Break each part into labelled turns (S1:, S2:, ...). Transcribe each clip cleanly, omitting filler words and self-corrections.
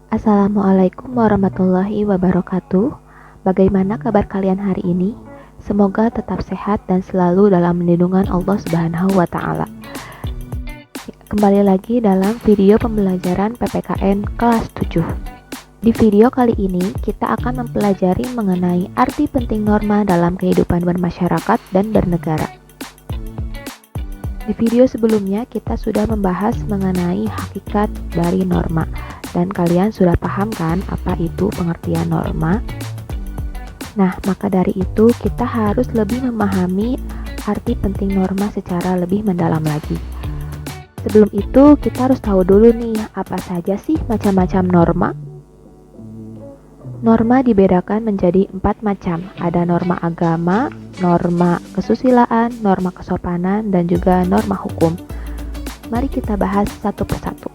S1: Assalamualaikum warahmatullahi wabarakatuh. Bagaimana kabar kalian hari ini? Semoga tetap sehat dan selalu dalam lindungan Allah Subhanahu wa Ta'ala. Kembali lagi dalam video pembelajaran PPKN kelas 7. Di video kali ini kita akan mempelajari mengenai arti penting norma dalam kehidupan bermasyarakat dan bernegara. Di video sebelumnya kita sudah membahas mengenai hakikat dari norma. Dan kalian sudah paham kan apa itu pengertian norma? Nah, maka dari itu kita harus lebih memahami arti penting norma secara lebih mendalam lagi. Sebelum itu kita harus tahu dulu nih, apa saja sih macam-macam norma? Norma dibedakan menjadi 4 macam. Ada norma agama, norma kesusilaan, norma kesopanan, dan juga norma hukum. Mari kita bahas satu persatu.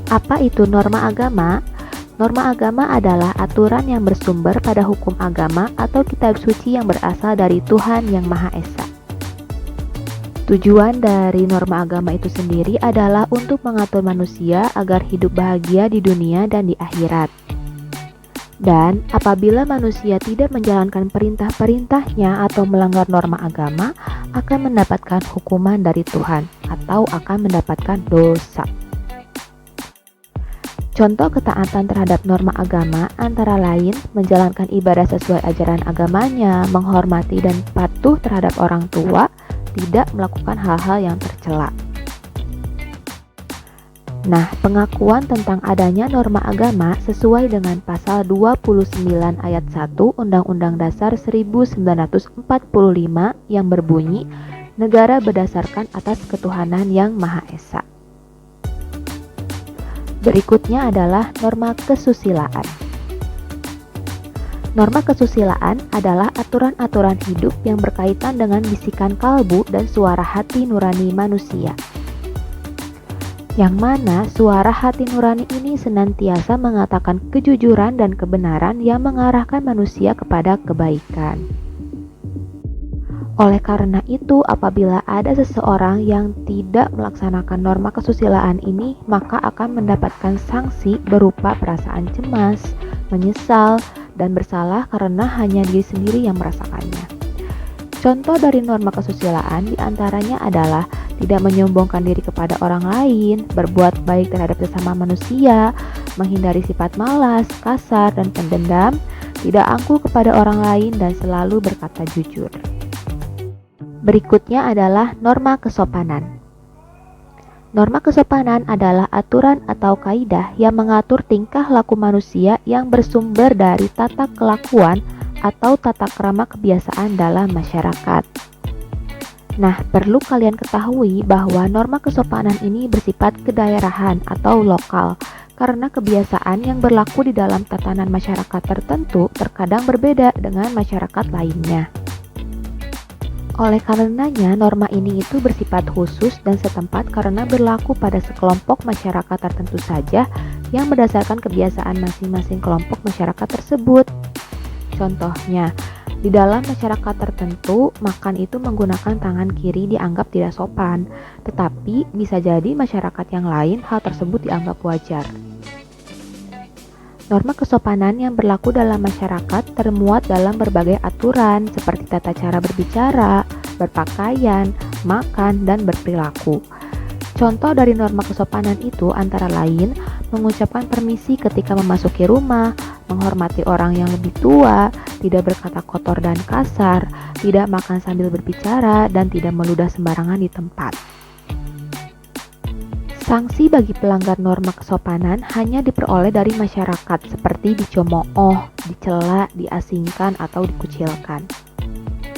S1: Apa itu norma agama? Norma agama adalah aturan yang bersumber pada hukum agama atau kitab suci yang berasal dari Tuhan Yang Maha Esa. Tujuan dari norma agama itu sendiri adalah untuk mengatur manusia agar hidup bahagia di dunia dan di akhirat. Dan apabila manusia tidak menjalankan perintah-perintahnya atau melanggar norma agama, akan mendapatkan hukuman dari Tuhan atau akan mendapatkan dosa. Contoh ketaatan terhadap norma agama antara lain menjalankan ibadah sesuai ajaran agamanya, menghormati dan patuh terhadap orang tua, tidak melakukan hal-hal yang tercela. Nah, pengakuan tentang adanya norma agama sesuai dengan pasal 29 ayat 1 Undang-Undang Dasar 1945 yang berbunyi, negara berdasarkan atas ketuhanan yang Maha Esa. Berikutnya adalah norma kesusilaan. Norma kesusilaan adalah aturan-aturan hidup yang berkaitan dengan bisikan kalbu dan suara hati nurani manusia. Yang mana suara hati nurani ini senantiasa mengatakan kejujuran dan kebenaran yang mengarahkan manusia kepada kebaikan. Oleh karena itu, apabila ada seseorang yang tidak melaksanakan norma kesusilaan ini, maka akan mendapatkan sanksi berupa perasaan cemas, menyesal, dan bersalah karena hanya diri sendiri yang merasakannya. Contoh dari norma kesusilaan diantaranya adalah tidak menyombongkan diri kepada orang lain, berbuat baik terhadap sesama manusia, menghindari sifat malas, kasar, dan pendendam, tidak angkuh kepada orang lain, dan selalu berkata jujur. Berikutnya adalah norma kesopanan. Norma kesopanan adalah aturan atau kaidah yang mengatur tingkah laku manusia yang bersumber dari tata kelakuan atau tata krama kebiasaan dalam masyarakat. Nah, perlu kalian ketahui bahwa norma kesopanan ini bersifat kedaerahan atau lokal, karena kebiasaan yang berlaku di dalam tatanan masyarakat tertentu terkadang berbeda dengan masyarakat lainnya. Oleh karenanya, norma ini itu bersifat khusus dan setempat karena berlaku pada sekelompok masyarakat tertentu saja yang berdasarkan kebiasaan masing-masing kelompok masyarakat tersebut. Contohnya, di dalam masyarakat tertentu, makan itu menggunakan tangan kiri dianggap tidak sopan, tetapi bisa jadi masyarakat yang lain hal tersebut dianggap wajar. Norma kesopanan yang berlaku dalam masyarakat termuat dalam berbagai aturan seperti tata cara berbicara, berpakaian, makan, dan berperilaku. Contoh dari norma kesopanan itu antara lain mengucapkan permisi ketika memasuki rumah, menghormati orang yang lebih tua, tidak berkata kotor dan kasar, tidak makan sambil berbicara, dan tidak meludah sembarangan di tempat. Sanksi bagi pelanggar norma kesopanan hanya diperoleh dari masyarakat seperti dicemooh, dicela, diasingkan, atau dikucilkan.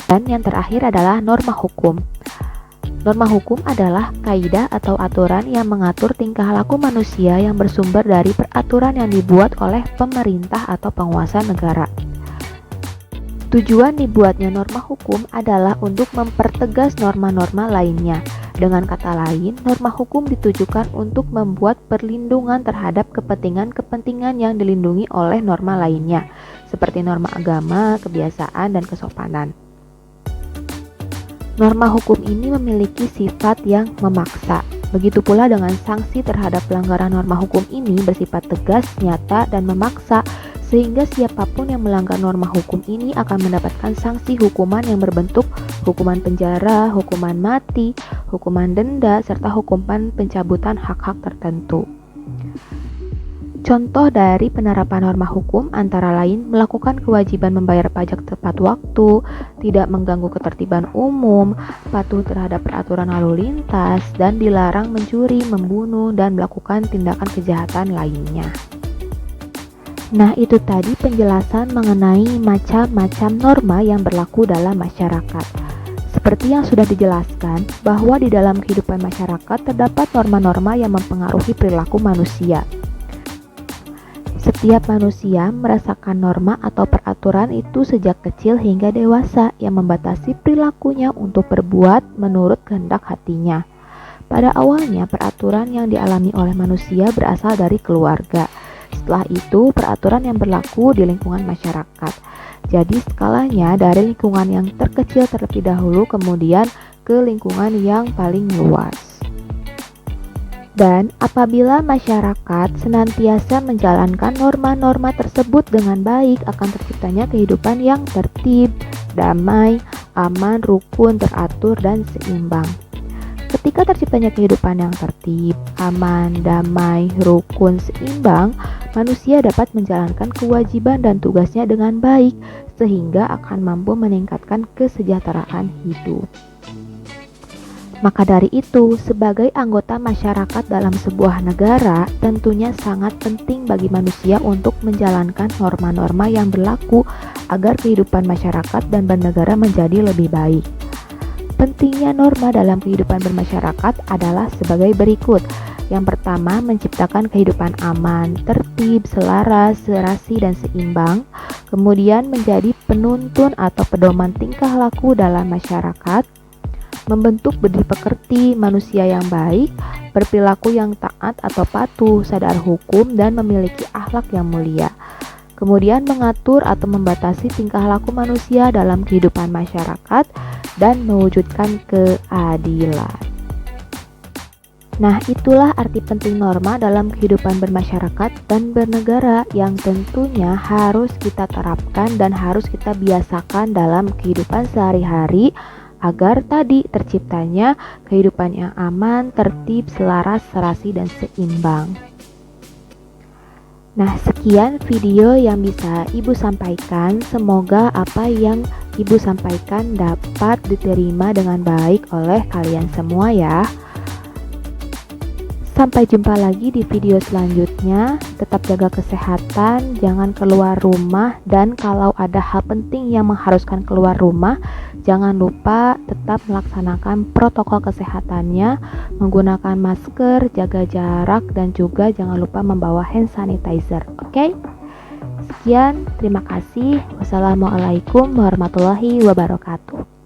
S1: Dan yang terakhir adalah norma hukum. Norma hukum adalah kaidah atau aturan yang mengatur tingkah laku manusia yang bersumber dari peraturan yang dibuat oleh pemerintah atau penguasa negara. Tujuan dibuatnya norma hukum adalah untuk mempertegas norma-norma lainnya. Dengan kata lain, norma hukum ditujukan untuk membuat perlindungan terhadap kepentingan-kepentingan yang dilindungi oleh norma lainnya, seperti norma agama, kebiasaan, dan kesopanan. Norma hukum ini memiliki sifat yang memaksa. Begitu pula dengan sanksi terhadap pelanggaran norma hukum ini bersifat tegas, nyata, dan memaksa, sehingga siapapun yang melanggar norma hukum ini akan mendapatkan sanksi hukuman yang berbentuk hukuman penjara, hukuman mati, hukuman denda, serta hukuman pencabutan hak-hak tertentu. Contoh dari penerapan norma hukum antara lain melakukan kewajiban membayar pajak tepat waktu, tidak mengganggu ketertiban umum, patuh terhadap peraturan lalu lintas, dan dilarang mencuri, membunuh, dan melakukan tindakan kejahatan lainnya. Nah, itu tadi penjelasan mengenai macam-macam norma yang berlaku dalam masyarakat. Seperti yang sudah dijelaskan, bahwa di dalam kehidupan masyarakat terdapat norma-norma yang mempengaruhi perilaku manusia. Setiap manusia merasakan norma atau peraturan itu sejak kecil hingga dewasa yang membatasi perilakunya untuk berbuat menurut kehendak hatinya. Pada awalnya, peraturan yang dialami oleh manusia berasal dari keluarga. Setelah itu, peraturan yang berlaku di lingkungan masyarakat. Jadi, skalanya dari lingkungan yang terkecil terlebih dahulu, kemudian ke lingkungan yang paling luas. Dan apabila masyarakat senantiasa menjalankan norma-norma tersebut dengan baik, akan terciptanya kehidupan yang tertib, damai, aman, rukun, teratur, dan seimbang. Ketika terciptanya kehidupan yang tertib, aman, damai, rukun, seimbang, manusia dapat menjalankan kewajiban dan tugasnya dengan baik, sehingga akan mampu meningkatkan kesejahteraan hidup. Maka dari itu, sebagai anggota masyarakat dalam sebuah negara, tentunya sangat penting bagi manusia untuk menjalankan norma-norma yang berlaku agar kehidupan masyarakat dan bernegara menjadi lebih baik. Pentingnya norma dalam kehidupan bermasyarakat adalah sebagai berikut. Yang pertama, menciptakan kehidupan aman, tertib, selaras, serasi, dan seimbang. Kemudian menjadi penuntun atau pedoman tingkah laku dalam masyarakat. Membentuk budi pekerti manusia yang baik, berperilaku yang taat atau patuh, sadar hukum, dan memiliki akhlak yang mulia. Kemudian mengatur atau membatasi tingkah laku manusia dalam kehidupan masyarakat dan mewujudkan keadilan. Nah, itulah arti penting norma dalam kehidupan bermasyarakat dan bernegara yang tentunya harus kita terapkan dan harus kita biasakan dalam kehidupan sehari-hari agar tadi terciptanya kehidupan yang aman, tertib, selaras, serasi, dan seimbang. Nah, sekian video yang bisa Ibu sampaikan. Semoga apa yang Ibu sampaikan dapat diterima dengan baik oleh kalian semua ya. Sampai jumpa lagi di video selanjutnya. Tetap jaga kesehatan, jangan keluar rumah, dan kalau ada hal penting yang mengharuskan keluar rumah, jangan lupa tetap melaksanakan protokol kesehatannya, menggunakan masker, jaga jarak, dan juga jangan lupa membawa hand sanitizer. Oke? Sekian, terima kasih. Wassalamualaikum warahmatullahi wabarakatuh.